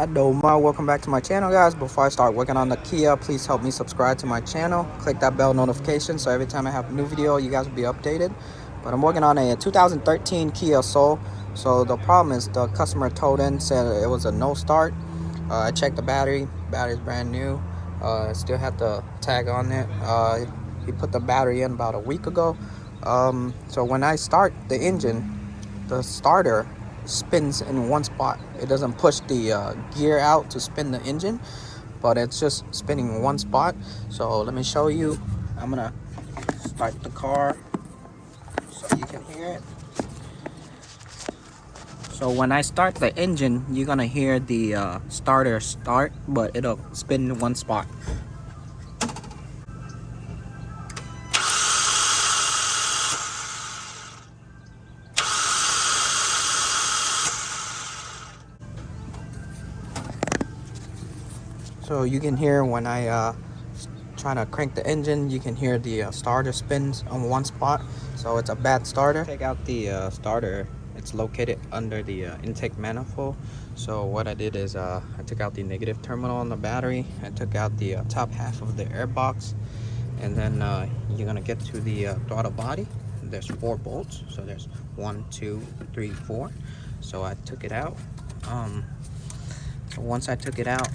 Adoma, welcome back to my channel, guys. Before I start working on the Kia, please help me subscribe to my channel. Click that bell notification so every time I have a new video, you guys will be updated. But I'm working on a 2013 Kia Soul. So the problem is the customer told in, said it was a no start. I checked the battery's brand new. Still had the tag on it. He put the battery in about a week ago. So when I start the engine, the starter spins in one spot. It doesn't push the gear out to spin the engine, but it's just spinning in one spot. So let me show you. I'm gonna start the car so you can hear it. So when I start the engine, you're gonna hear the starter start, but it'll spin in one spot. So you can hear when I trying to crank the engine, you can hear the starter spins on one spot. So it's a bad starter. Take out the starter. It's located under the intake manifold. So what I did is I took out the negative terminal on the battery. I took out the top half of the air box, and then you're gonna get to the throttle body. There's 4 bolts. So there's 1, 2, 3, 4. So I took it out. So once I took it out,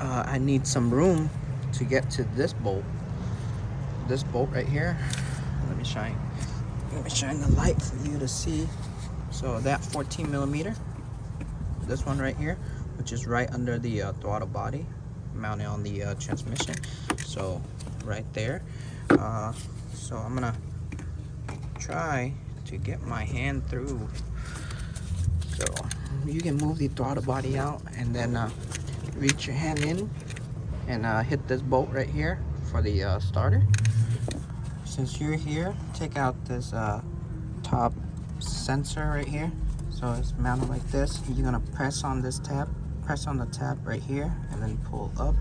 I need some room to get to this bolt right here. Let me shine the light for you to see. So that 14 millimeter, this one right here, which is right under the throttle body, mounted on the transmission. So right there. So I'm gonna try to get my hand through. So you can move the throttle body out and then reach your hand in and hit this bolt right here for the starter. Since you're here, take out this top sensor right here. So it's mounted like this. You're gonna press on this tab, press on the tab right here, and then pull up.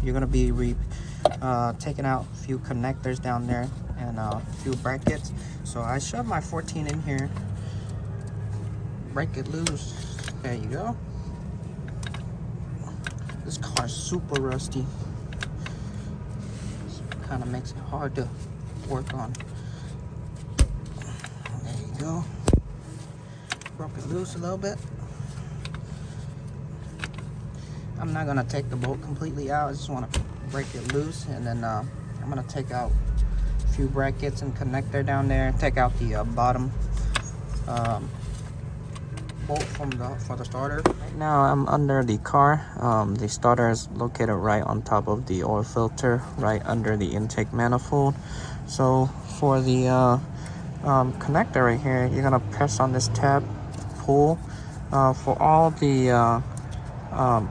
You're gonna be taking out a few connectors down there and a few brackets. So I shoved my 14 in here, break it loose. There you go. This car's super rusty. Kind of makes it hard to work on. There you go. Broke it loose a little bit. I'm not gonna take the bolt completely out. I just want to break it loose, and then I'm gonna take out a few brackets and connector down there. Take out the bottom bolt for the starter. Right now I'm under the car. The starter is located right on top of the oil filter, right under the intake manifold. So for the connector right here, you're gonna press on this tab, pull. For all the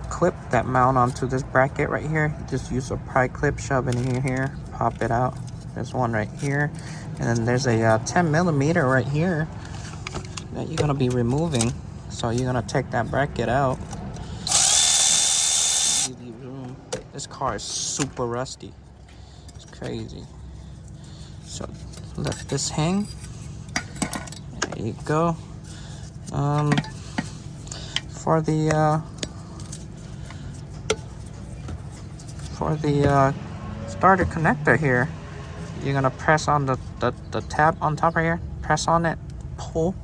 clip that mount onto this bracket right here, just use a pry clip, shove it in here, pop it out. There's one right here, and then there's a 10 millimeter right here that you're gonna be removing. So you're gonna take that bracket out. This car is super rusty. It's crazy. So let this hang. There you go. For the starter connector here, you're gonna press on the tab on top right here. Press on it, pull.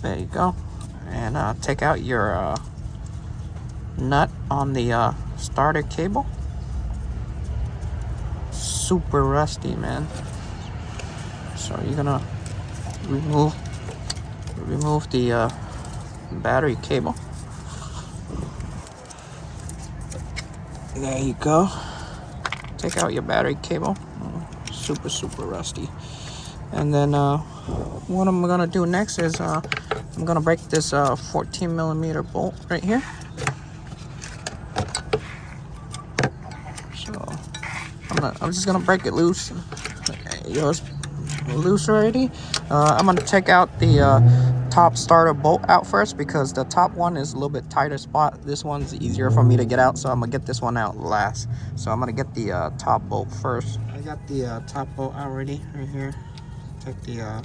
There you go. And take out your nut on the starter cable. Super rusty, man. So you're gonna remove the battery cable. There you go. Take out your battery cable. Super rusty. And then what I'm gonna do next is I'm gonna break this 14 millimeter bolt right here. So I'm just gonna break it loose. It's loose already. I'm gonna take out the top starter bolt out first, because the top one is a little bit tighter spot. This one's easier for me to get out, so I'm gonna get this one out last. So I'm gonna get the top bolt first. I got the top bolt already right here. Take the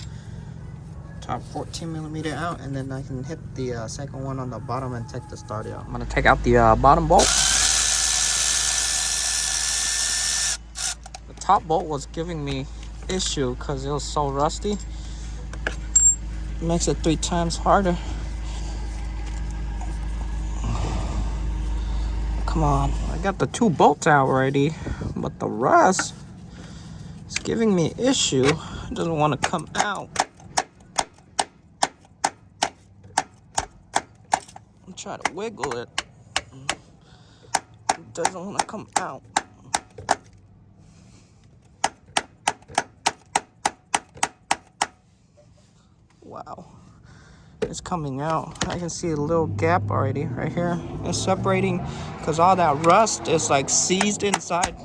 top 14 millimeter out, and then I can hit the second one on the bottom and take the starter out. I'm gonna take out the bottom bolt. The top bolt was giving me issue because it was so rusty. It makes it 3 times harder. Come on, I got the 2 bolts out already, but the rust is giving me issue. It doesn't want to come out. I'm trying to wiggle it. It doesn't want to come out. Wow, it's coming out. I can see a little gap already right here. It's separating because all that rust is like seized inside.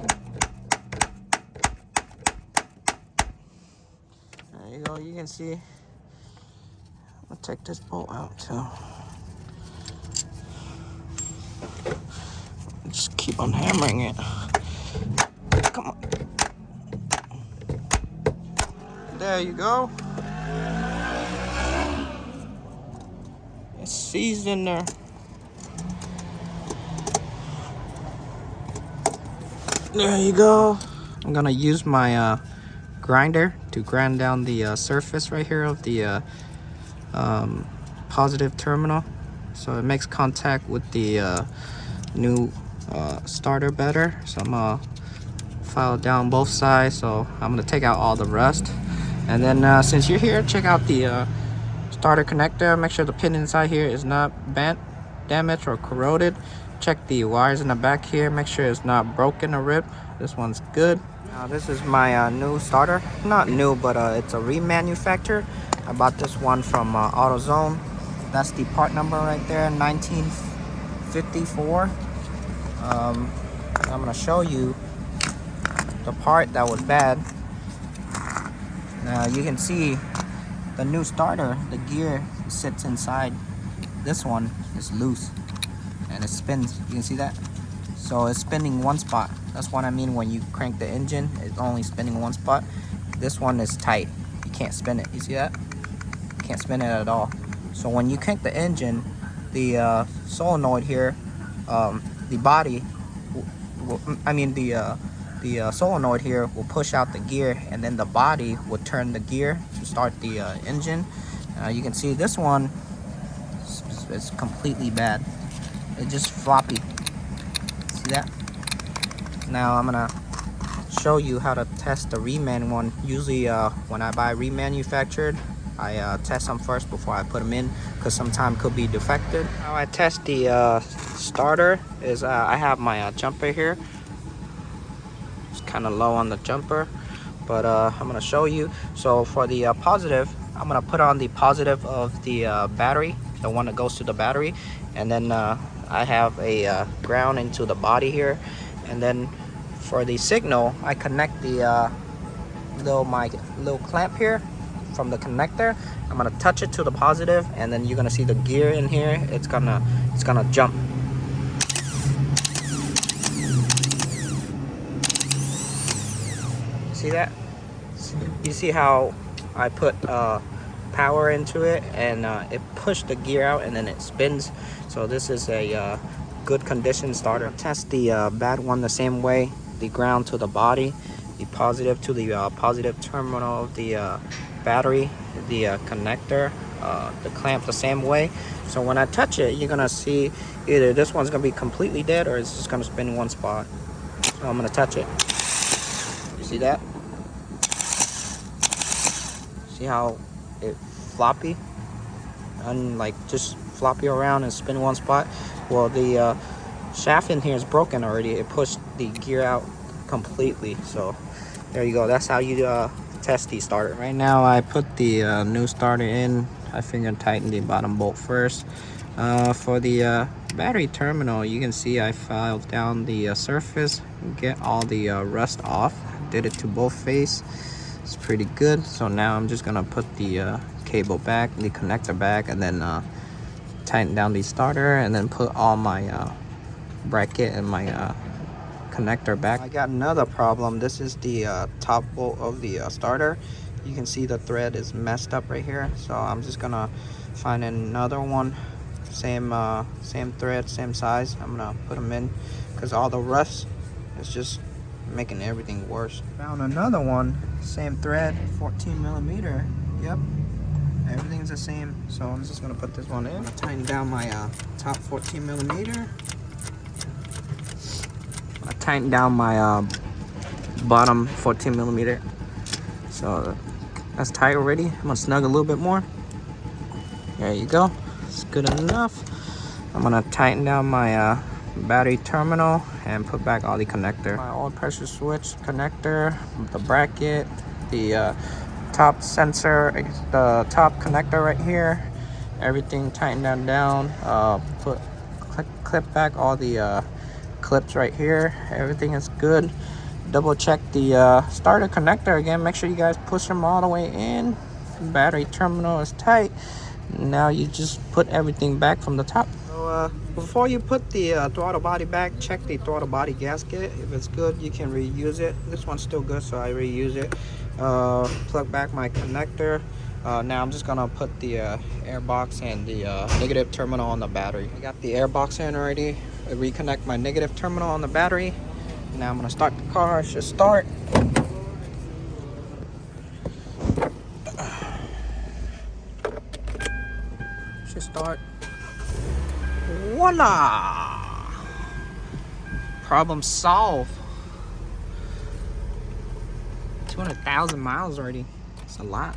There you go, you can see. I'll take this bolt out too. Just keep on hammering it. Come on. There you go. It's seized in there. There you go. I'm gonna use my grinder to grind down the surface right here of the positive terminal, so it makes contact with the new starter better. So I'm gonna file down both sides. So I'm gonna take out all the rust, and then since you're here, check out the starter connector. Make sure the pin inside here is not bent, damaged, or corroded. Check the wires in the back here. Make sure it's not broken or ripped. This one's good. Now this is my new starter. Not new, but it's a remanufactured. I bought this one from AutoZone. That's the part number right there, 1954. I'm gonna show you the part that was bad. Now you can see the new starter, the gear sits inside. This one is loose and it spins. You can see that? So it's spinning one spot. That's what I mean when you crank the engine, it's only spinning one spot. This one is tight. You can't spin it. You see that? You can't spin it at all. So when you crank the engine, the solenoid here, the body, the solenoid here will push out the gear, and then the body will turn the gear to start the engine. You can see this one is completely bad. It's just floppy. See that? Now I'm gonna show you how to test the reman one. Usually when I buy remanufactured, I test them first before I put them in, because sometimes could be defective. How I test the starter is I have my jumper here. It's kind of low on the jumper, but I'm gonna show you. So for the positive, I'm gonna put on the positive of the battery, the one that goes to the battery, and then I have a ground into the body here, and then for the signal, I connect the my little clamp here from the connector. I'm gonna touch it to the positive, and then you're gonna see the gear in here. It's gonna jump. See that? You see how I put power into it, and it pushed the gear out, and then it spins. So this is a good condition starter. Test the bad one the same way. The ground to the body, the positive to the positive terminal of the battery, the connector, the clamp the same way. So when I touch it, you're gonna see either this one's gonna be completely dead or it's just gonna spin in one spot. So I'm gonna touch it. You see that? See how it floppy and like just floppy around and spin in one spot? Well, the shaft in here is broken already. It pushed the gear out completely. So there you go. That's how you test the starter. Right now I put the new starter in. I finger tighten the bottom bolt first. For the battery terminal, you can see I filed down the surface, get all the rust off. Did it to both face. It's pretty good. So now I'm just gonna put the cable back, the connector back, and then tighten down the starter, and then put all my bracket and my connector back. I got another problem. This is the top bolt of the starter. You can see the thread is messed up right here, so I'm just gonna find another one, same thread, same size. I'm gonna put them in because all the rust is just making everything worse. Found another one, same thread, 14 millimeter. Yep, everything's the same, so I'm just gonna put this one in. I'm gonna tighten down my top 14 millimeter. I tighten down my bottom 14 millimeter. So that's tight already. I'm gonna snug a little bit more. There you go. It's good enough. I'm gonna tighten down my battery terminal and put back all the connector. My oil pressure switch connector, the bracket, the top sensor, the top connector right here. Everything tightened down. Clip back all the clips right here. Everything is good. Double check the starter connector again. Make sure you guys push them all the way in. Battery terminal is tight. Now you just put everything back from the top. So before you put the throttle body back, check the throttle body gasket. If it's good, you can reuse it. This one's still good, so I reuse it. Plug back my connector. Now I'm just gonna put the air box and the negative terminal on the battery. I got the air box in already. I reconnect my negative terminal on the battery. Now I'm gonna start the car. It should start. Should start. Voila! Problem solved. 200,000 miles already. It's a lot.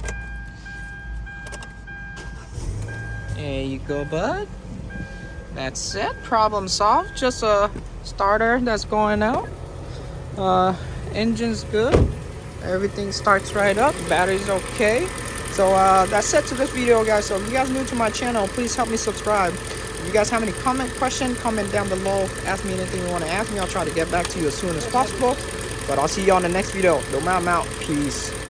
There you go, bud. That's it. Problem solved. Just a starter that's going out. Engine's good. Everything starts right up. Battery's okay. So that's it to this video, guys. So if you guys are new to my channel, please help me subscribe. If you guys have any question, comment down below. Ask me anything you want to ask me. I'll try to get back to you as soon as possible. But I'll see you on the next video. I'm out. Peace.